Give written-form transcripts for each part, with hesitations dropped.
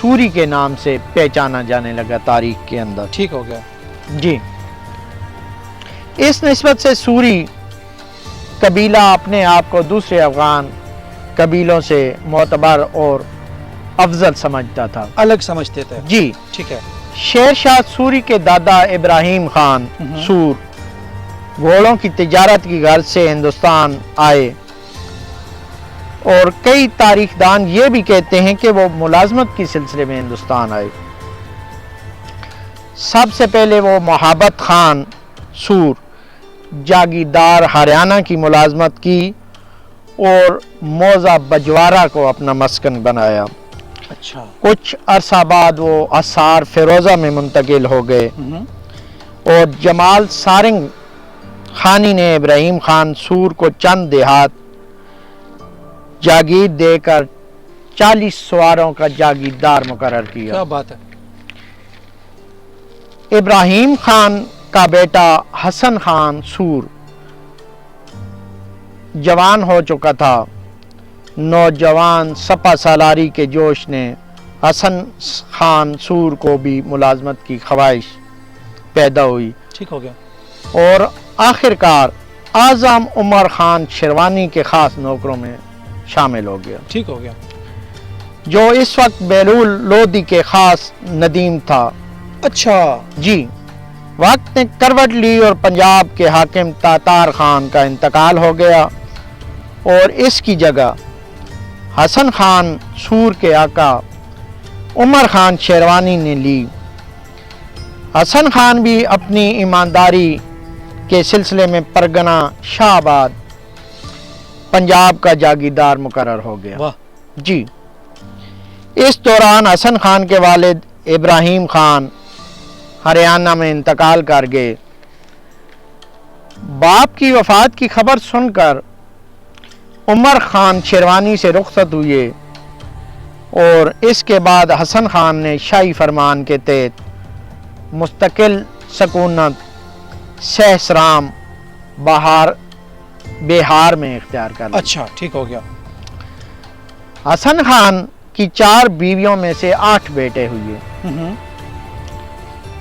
Sorry کے نام سے پہچانا جانے لگا تاریخ کے اندر. ٹھیک ہو گیا. جی اس نسبت سے سوری قبیلہ اپنے آپ کو دوسرے افغان قبیلوں سے معتبر اور افضل سمجھتا تھا. الگ سمجھتے تھے. جی ٹھیک ہے. شیر شاہ سوری کے دادا ابراہیم خان سور گھوڑوں کی تجارت کی غرض سے ہندوستان آئے اور کئی تاریخ دان یہ بھی کہتے ہیں کہ وہ ملازمت کے سلسلے میں ہندوستان آئے. سب سے پہلے وہ محبت خان سور جاگیردار ہریانہ کی ملازمت کی اور موضع بجوارہ کو اپنا مسکن بنایا. اچھا. کچھ عرصہ بعد وہ اسار فیروزہ میں منتقل ہو گئے اور جمال سارنگ خانی نے ابراہیم خان سور کو چند دیہات جاگیر دے کر 40 سواروں کا جاگیردار مقرر کیا. کیا بات ہے. ابراہیم خان کا بیٹا حسن خان سور جوان ہو چکا تھا. نوجوان سپہ سالاری کے جوش نے حسن خان سور کو بھی ملازمت کی خواہش پیدا ہوئی. ٹھیک ہو گیا. اور آخرکار اعظم عمر خان شیروانی کے خاص نوکروں میں شامل ہو گیا. ٹھیک ہو گیا. جو اس وقت بیلول لودھی کے خاص ندیم تھا. اچھا. جی وقت نے کروٹ لی اور پنجاب کے حاکم تاتار خان کا انتقال ہو گیا اور اس کی جگہ حسن خان سور کے آقا عمر خان شیروانی نے لی. حسن خان بھی اپنی ایمانداری کے سلسلے میں پرگنہ شاہ آباد پنجاب کا جاگیردار مقرر ہو گیا. واہ. جی اس دوران حسن خان کے والد ابراہیم خان ہریانہ میں انتقال کر گئے. باپ کی وفات کی خبر سن کر عمر خان شیروانی سے رخصت ہوئے اور اس کے بعد حسن خان نے شاہی فرمان کے تحت مستقل سکونت سہسرام بہار میں اختیار کر لی. اچھا. ٹھیک ہو گیا. حسن خان کی 4 بیویوں میں سے 8 بیٹے ہوئے.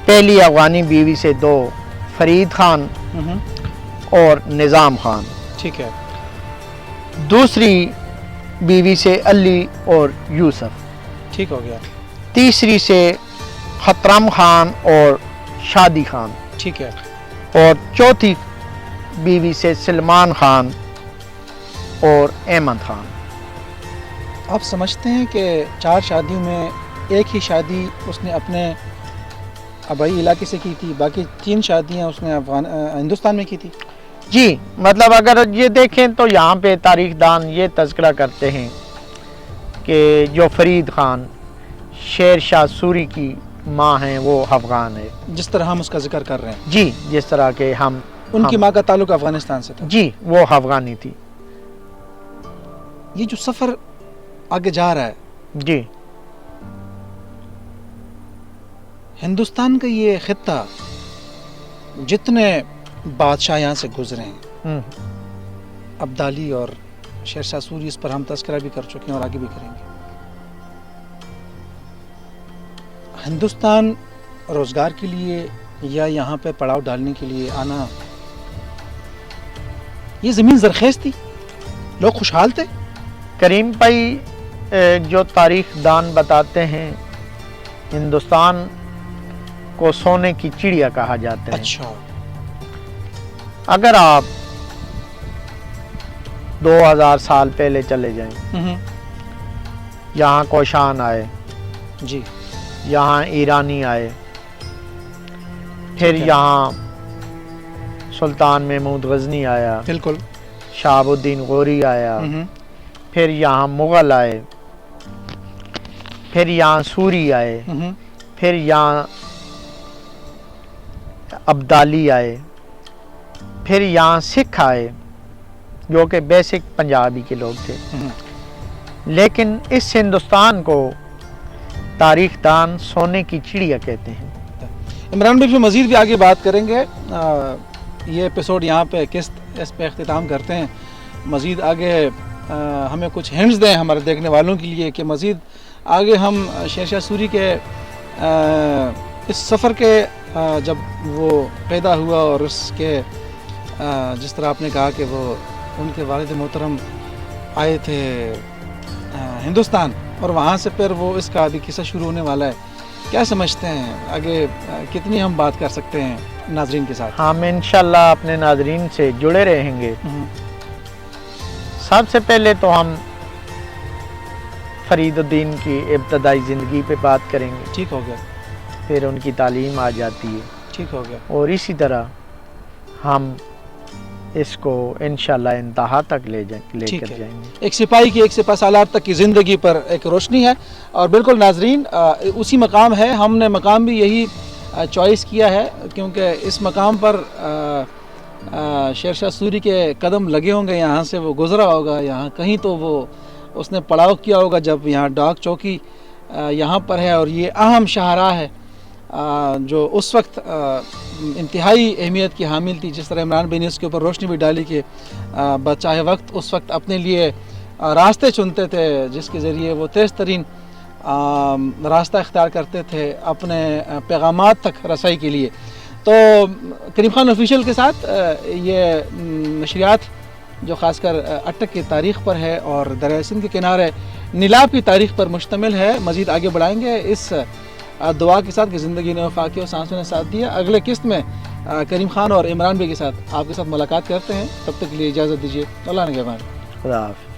پہلی افغانی بیوی سے 2 فرید خان اور نظام خان. ٹھیک ہے. دوسری بیوی سے علی اور یوسف. ٹھیک ہو گیا. تیسری سے خطرم خان اور شادی خان. ٹھیک ہے. اور چوتھی بیوی سے سلمان خان اور احمد خان. آپ سمجھتے ہیں کہ 4 شادیوں میں ایک ہی شادی اس نے اپنے آبائی علاقے سے کی تھی, باقی 3 شادیاں اس نے ہندوستان میں کی تھی؟ جی مطلب اگر یہ دیکھیں تو یہاں پہ تاریخ دان یہ تذکرہ کرتے ہیں کہ جو فرید خان شیر شاہ سوری کی ماں ہیں وہ افغان ہے, جس طرح ہم اس کا ذکر کر رہے ہیں. جی جس طرح کہ ان کی ماں کا تعلق افغانستان سے تھا. جی وہ افغانی تھی. یہ جو سفر آگے جا رہا ہے, جی ہندوستان کا یہ خطہ جتنے بادشاہ یہاں سے گزرے ہیں, ابدالی اور شیر شاہ سوری, اس پر ہم تذکرہ بھی کر چکے ہیں اور آگے بھی کریں گے. ہندوستان روزگار کے لیے یا یہاں پہ پڑاؤ ڈالنے کے لیے آنا, یہ زمین زرخیز تھی, لوگ خوشحال تھے. کریم بھائی جو تاریخ دان بتاتے ہیں ہندوستان کو سونے کی چڑیا کہا جاتا ہے. اچھا. اگر آپ 2000 سال پہلے چلے جائیں, یہاں کوشان آئے, جی یہاں ایرانی آئے, پھر یہاں سلطان محمود غزنی آیا, بالکل, شہاب الدین غوری آیا, پھر یہاں مغل آئے, پھر یہاں سوری آئے, پھر یہاں ابدالی آئے, پھر یہاں سکھ آئے جو کہ بیسک پنجابی کے لوگ تھے. لیکن اس ہندوستان کو تاریخ دان سونے کی چڑیا کہتے ہیں. عمران بھائی مزید بھی آگے بات کریں گے. یہ ایپیسوڈ یہاں پہ اس پہ اختتام کرتے ہیں. مزید آگے ہمیں کچھ ہنٹس دیں ہمارے دیکھنے والوں کے لیے کہ مزید آگے ہم شیر شاہ سوری کے اس سفر کے جب وہ پیدا ہوا اور اس کے جس طرح آپ نے کہا کہ وہ ان کے والد محترم آئے تھے ہندوستان اور وہاں سے پھر وہ اس کا ابھی قصہ شروع ہونے والا ہے، کیا سمجھتے ہیں آگے کتنی ہم بات کر سکتے ہیں ناظرین کے ساتھ؟ ہم انشاءاللہ اپنے ناظرین سے جڑے رہیں گے۔ سب سے پہلے تو ہم فرید الدین کی ابتدائی زندگی پہ بات کریں گے، ٹھیک ہو گیا، پھر ان کی تعلیم آ جاتی ہے، ٹھیک ہو گیا، اور اسی طرح ہم اس کو انشاءاللہ انتہا تک لے کر جائیں گے۔ ایک سپاہی کی ایک سپہ سالار تک کی زندگی پر ایک روشنی ہے، اور بالکل ناظرین اسی مقام ہے، ہم نے مقام بھی یہی چوائس کیا ہے کیونکہ اس مقام پر شیر شاہ سوری کے قدم لگے ہوں گے، یہاں سے وہ گزرا ہوگا، یہاں کہیں تو وہ اس نے پڑاؤ کیا ہوگا جب یہاں ڈاک چوکی یہاں پر ہے، اور یہ اہم شاہراہ ہے جو اس وقت انتہائی اہمیت کی حامل تھی، جس طرح عمران بھائی نے اس کے اوپر روشنی بھی ڈالی کہ بچائے وقت اس وقت اپنے لیے راستے چنتے تھے جس کے ذریعے وہ تیز ترین راستہ اختیار کرتے تھے اپنے پیغامات تک رسائی کے لیے۔ تو کریم خان آفیشیل کے ساتھ یہ نشریات جو خاص کر اٹک کی تاریخ پر ہے اور دریائے سندھ کے کنارے نیلاب کی تاریخ پر مشتمل ہے، مزید آگے بڑھائیں گے اس دعا کے ساتھ کہ زندگی نے وفا کی اور سانسوں نے ساتھ دیا۔ اگلے قسط میں کریم خان اور عمران بھائی کے ساتھ آپ کے ساتھ ملاقات کرتے ہیں، تب تک کے لیے اجازت دیجیے، اللہ نگہبان۔ خدا حافظ۔